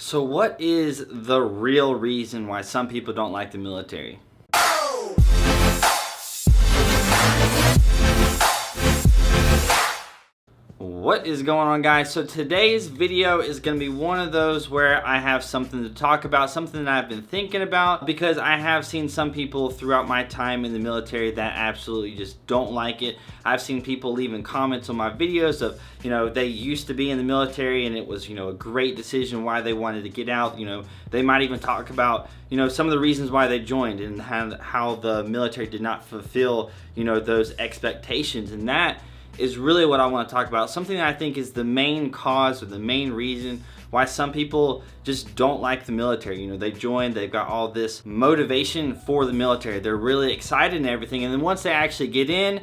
So what is the real reason why some people don't like the military? What is going on, guys? So today's video is going to be one of those where I have something to talk about, something that I've been thinking about, because I have seen some people throughout my time in the military that absolutely just don't like it. I've seen people leaving comments on my videos of, they used to be in the military and it was, a great decision why they wanted to get out. They might even talk about, some of the reasons why they joined and how the military did not fulfill, those expectations. And that is really what I want to talk about. Something that I think is the main cause or the main reason why some people just don't like the military. They join, they've got all this motivation for the military. They're really excited and everything. And then once they actually get in,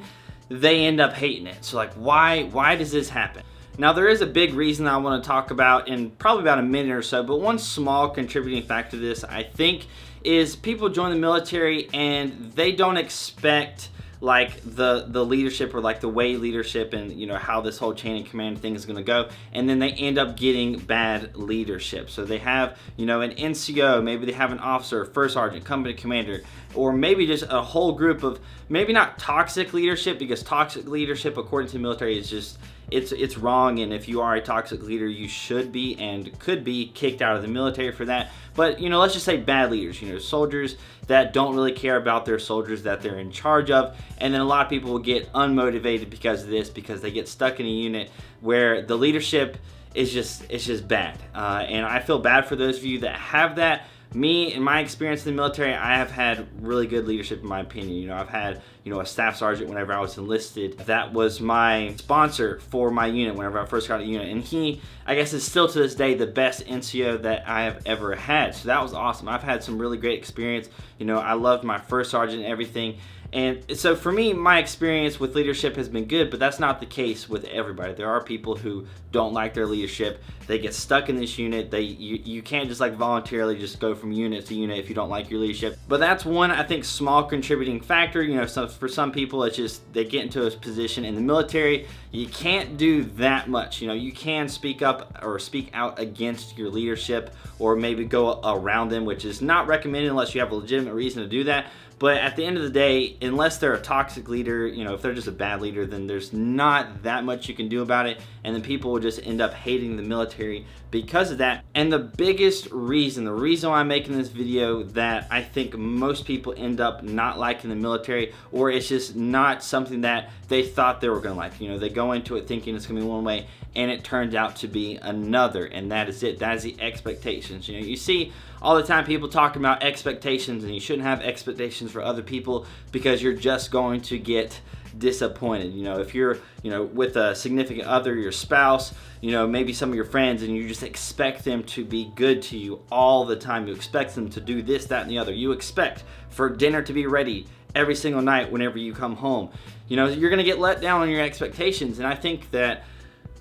they end up hating it. So like, why does this happen? Now, there is a big reason I want to talk about in probably about a minute or so, but one small contributing factor to this, I think, is people join the military and they don't expect like the leadership or like the way leadership and how this whole chain of command thing is going to go, and then they end up getting bad leadership. So they have an NCO, maybe they have an officer, first sergeant, company commander, or maybe just a whole group of maybe not toxic leadership, because toxic leadership according to the military is just it's wrong, and if you are a toxic leader, you should be and could be kicked out of the military for that. But let's just say bad leaders, soldiers that don't really care about their soldiers that they're in charge of, and then a lot of people will get unmotivated because of this, because they get stuck in a unit where the leadership is just bad. And I feel bad for those of you that have that. Me, in my experience in the military, I have had really good leadership in my opinion. I've had, a staff sergeant whenever I was enlisted. That was my sponsor for my unit whenever I first got a unit. And he, I guess, is still to this day the best NCO that I have ever had. So that was awesome. I've had some really great experience. I loved my first sergeant and everything. And so for me, my experience with leadership has been good, but that's not the case with everybody. There are people who don't like their leadership. They get stuck in this unit. You can't just like voluntarily just go from unit to unit if you don't like your leadership. But that's one, I think, small contributing factor. So for some people, it's just they get into a position in the military. You can't do that much. You can speak up or speak out against your leadership, or maybe go around them, which is not recommended unless you have a legitimate reason to do that. But at the end of the day, unless they're a toxic leader, if they're just a bad leader, then there's not that much you can do about it. And then people will just end up hating the military because of that. And the biggest reason, the reason why I'm making this video, that I think most people end up not liking the military, or it's just not something that they thought they were going to like. They go into it thinking it's going to be one way, and it turns out to be another. And that is it. That is the expectations. You see all the time people talking about expectations, and you shouldn't have expectations for other people because you're just going to get disappointed. If you're with a significant other, your spouse, maybe some of your friends, and you just expect them to be good to you all the time. You expect them to do this, that, and the other. You expect for dinner to be ready every single night whenever you come home. You're gonna get let down on your expectations. And I think that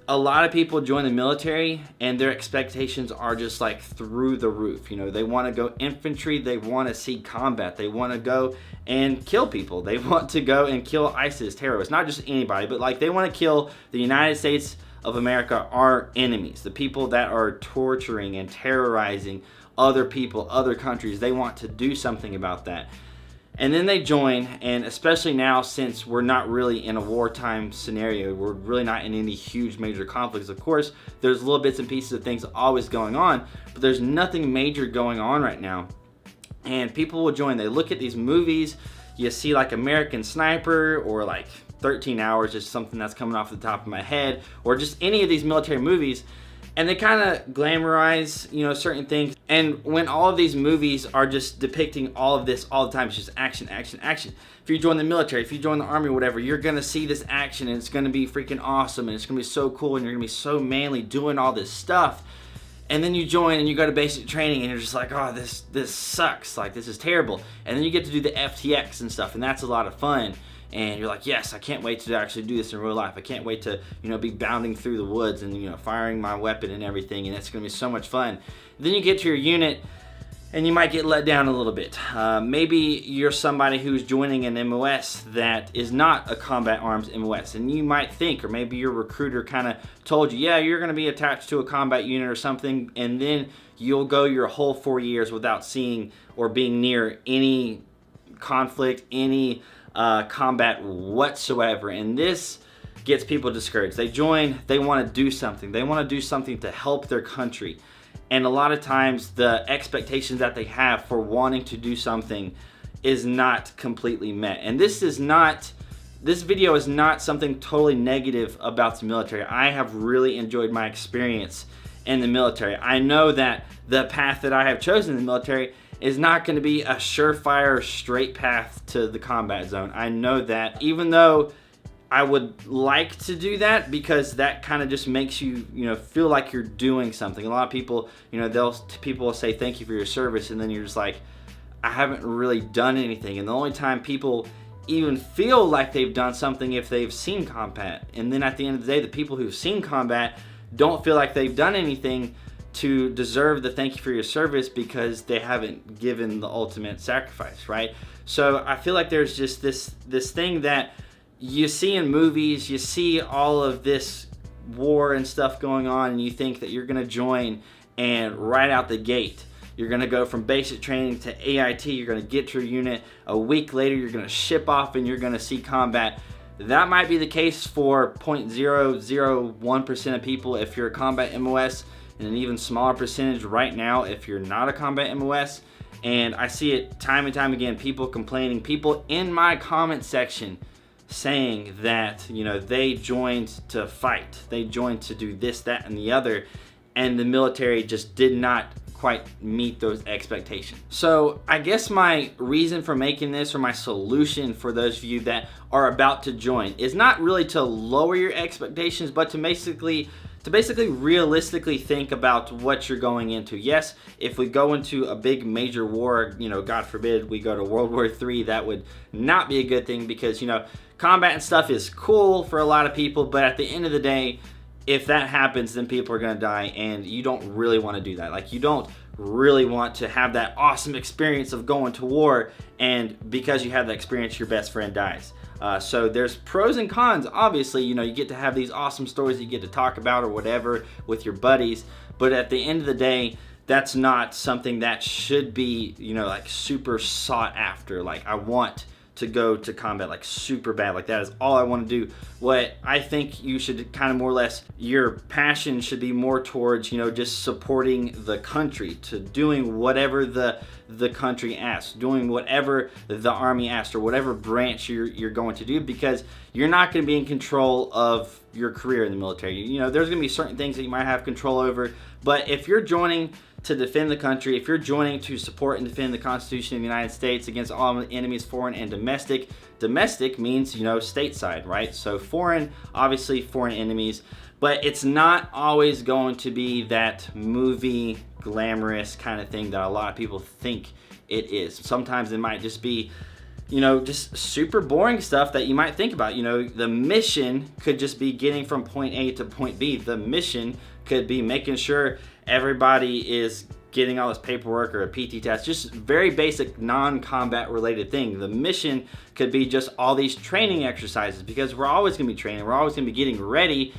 a lot of people join the military and their expectations are just like through the roof. They want to go infantry, they want to see combat, they want to go and kill people, they want to go and kill ISIS terrorists, not just anybody, but like they want to kill the United States of America, our enemies, the people that are torturing and terrorizing other people, other countries. They want to do something about that. And then they join, and especially now, since we're not really in a wartime scenario, we're really not in any huge major conflicts. Of course, there's little bits and pieces of things always going on, but there's nothing major going on right now. And people will join. They look at these movies. You see like American Sniper, or like 13 Hours, just something that's coming off the top of my head, or just any of these military movies. And they kind of glamorize, certain things. And when all of these movies are just depicting all of this all the time, it's just action, action, action. If you join the military, if you join the army, whatever, you're going to see this action, and it's going to be freaking awesome, and it's going to be so cool, and you're going to be so manly doing all this stuff. And then you join and you go to basic training, and you're just like, oh, this sucks. Like, this is terrible. And then you get to do the FTX and stuff, and that's a lot of fun. And you're like, yes, I can't wait to actually do this in real life. I can't wait to, be bounding through the woods and, firing my weapon and everything. And it's going to be so much fun. Then you get to your unit, and you might get let down a little bit. Maybe you're somebody who's joining an MOS that is not a combat arms MOS, and you might think, or maybe your recruiter kind of told you, yeah, you're going to be attached to a combat unit or something, and then you'll go your whole 4 years without seeing or being near any conflict, any combat whatsoever. And this gets people discouraged. They join, they want to do something. They want to do something to help their country. And a lot of times the expectations that they have for wanting to do something is not completely met. And this video is not something totally negative about the military. I have really enjoyed my experience in the military. I know that the path that I have chosen in the military is not going to be a surefire straight path to the combat zone. I know that, even though I would like to do that, because that kind of just makes you, feel like you're doing something. A lot of people, people will say thank you for your service, and then you're just like, I haven't really done anything. And the only time people even feel like they've done something if they've seen combat. And then at the end of the day, the people who've seen combat don't feel like they've done anything to deserve the thank you for your service, because they haven't given the ultimate sacrifice, right? So I feel like there's just this thing that you see in movies. You see all of this war and stuff going on, and you think that you're gonna join, and right out the gate you're gonna go from basic training to AIT, you're gonna get your unit, a week later you're gonna ship off and you're gonna see combat. That might be the case for 0.001% of people if you're a combat MOS, and an even smaller percentage right now if you're not a combat MOS. And I see it time and time again, people complaining, people in my comment section saying that, they joined to fight, they joined to do this, that, and the other, and the military just did not quite meet those expectations. So I guess my reason for making this, or my solution for those of you that are about to join, is not really to lower your expectations, but to basically realistically think about what you're going into. Yes, if we go into a big major war, God forbid we go to World War III, that would not be a good thing, because combat and stuff is cool for a lot of people, but at the end of the day, if that happens, then people are going to die, and you don't really want to do that. Like, you don't really want to have that awesome experience of going to war, and because you have that experience, your best friend dies. So there's pros and cons. Obviously, you get to have these awesome stories that you get to talk about or whatever with your buddies, but at the end of the day, that's not something that should be, like super sought after. Like, I want to go to combat like super bad, like that is all I want to do. What I think you should kind of more or less, your passion should be more towards, just supporting the country, to doing whatever the country asks, doing whatever the Army asks, or whatever branch you're going to do, because you're not going to be in control of your career in the military. There's going to be certain things that you might have control over, but if you're joining to defend the country, if you're joining to support and defend the Constitution of the United States against all enemies, foreign and domestic. Domestic means, stateside, right? So foreign, obviously foreign enemies, but it's not always going to be that movie glamorous kind of thing that a lot of people think it is. Sometimes it might just be, just super boring stuff that you might think about. The mission could just be getting from point A to point B. The mission could be making sure everybody is getting all this paperwork or a PT test, just very basic non-combat related thing. The mission could be just all these training exercises, because we're always going to be training, we're always going to be getting ready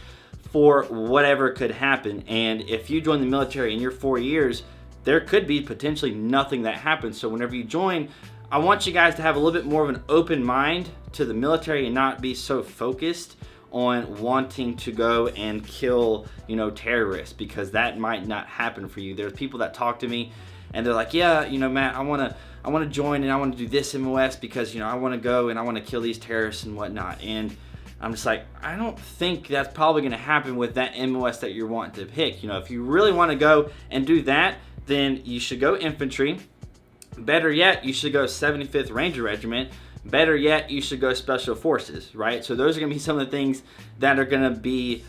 for whatever could happen. And if you join the military in your 4 years, there could be potentially nothing that happens. So whenever you join, I want you guys to have a little bit more of an open mind to the military and not be so focused on wanting to go and kill, terrorists, because that might not happen for you. There's people that talk to me and they're like, yeah, Matt, I want to join and I want to do this MOS because, I want to go and I want to kill these terrorists and whatnot. And I'm just like, I don't think that's probably going to happen with that MOS that you're wanting to pick. If you really want to go and do that, then you should go infantry. Better yet, you should go 75th Ranger Regiment. Better yet, you should go Special Forces, right? So those are going to be some of the things that are going to be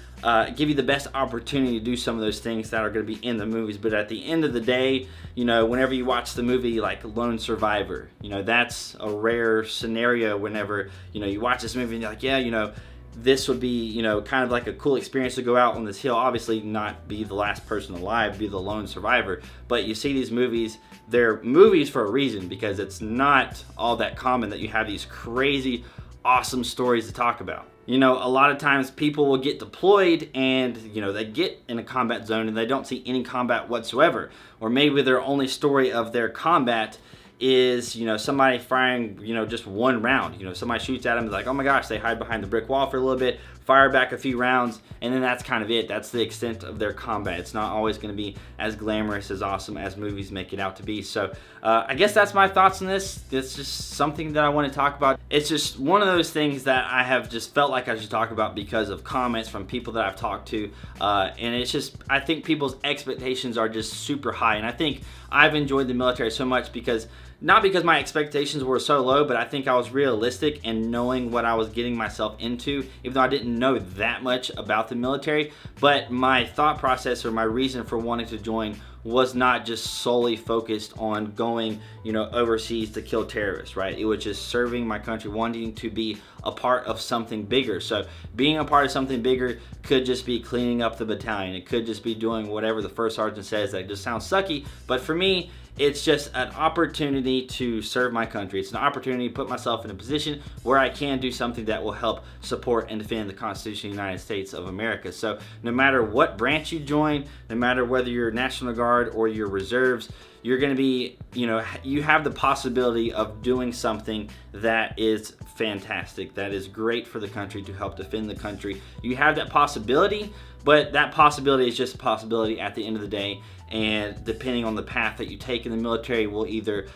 give you the best opportunity to do some of those things that are going to be in the movies. But at the end of the day, whenever you watch the movie like Lone Survivor, that's a rare scenario. Whenever you watch this movie and you're like, yeah, this would be kind of like a cool experience to go out on this hill. Obviously not be the last person alive, be the lone survivor, but you see these movies, they're movies for a reason, because it's not all that common that you have these crazy awesome stories to talk about. You know, a lot of times people will get deployed and, you know, they get in a combat zone and they don't see any combat whatsoever. Or maybe their only story of their combat is, you know, somebody firing, you know, just one round. You know, somebody shoots at them, like, oh my gosh, they hide behind the brick wall for a little bit, fire back a few rounds, and then that's kind of it. That's the extent of their combat. It's not always going to be as glamorous, as awesome as movies make it out to be. So I guess that's my thoughts on this. It's just something that I want to talk about. It's just one of those things that I have just felt like I should talk about because of comments from people that I've talked to. And it's just, I think people's expectations are just super high. And I think I've enjoyed the military so much because, not because my expectations were so low, but I think I was realistic in knowing what I was getting myself into, even though I didn't know that much about the military. But my thought process, or my reason for wanting to join, was not just solely focused on going, you know, overseas to kill terrorists, right? It was just serving my country, wanting to be a part of something bigger. So being a part of something bigger could just be cleaning up the battalion. It could just be doing whatever the first sergeant says. That just sounds sucky, but for me, it's just an opportunity to serve my country. It's an opportunity to put myself in a position where I can do something that will help support and defend the Constitution of the United States of America. So no matter what branch you join, no matter whether you're National Guard or your reserves, you're going to be, you know, you have the possibility of doing something that is fantastic, that is great for the country, to help defend the country. You have that possibility, but that possibility is just a possibility at the end of the day. And depending on the path that you take in the military will either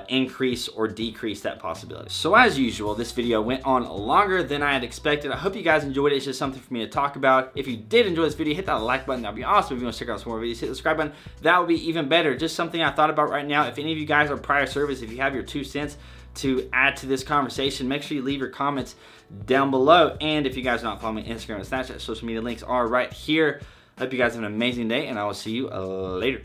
increase or decrease that possibility. So as usual, this video went on longer than I had expected. I hope you guys enjoyed it. It's just something for me to talk about. If you did enjoy this video, hit that like button. That'd be awesome. If you want to check out some more videos, hit the subscribe button. That would be even better. Just something I thought about right now. If any of you guys are prior service, if you have your 2 cents to add to this conversation, make sure you leave your comments down below. And if you guys are not following me on Instagram and Snapchat, social media links are right here. Hope you guys have an amazing day, and I will see you later.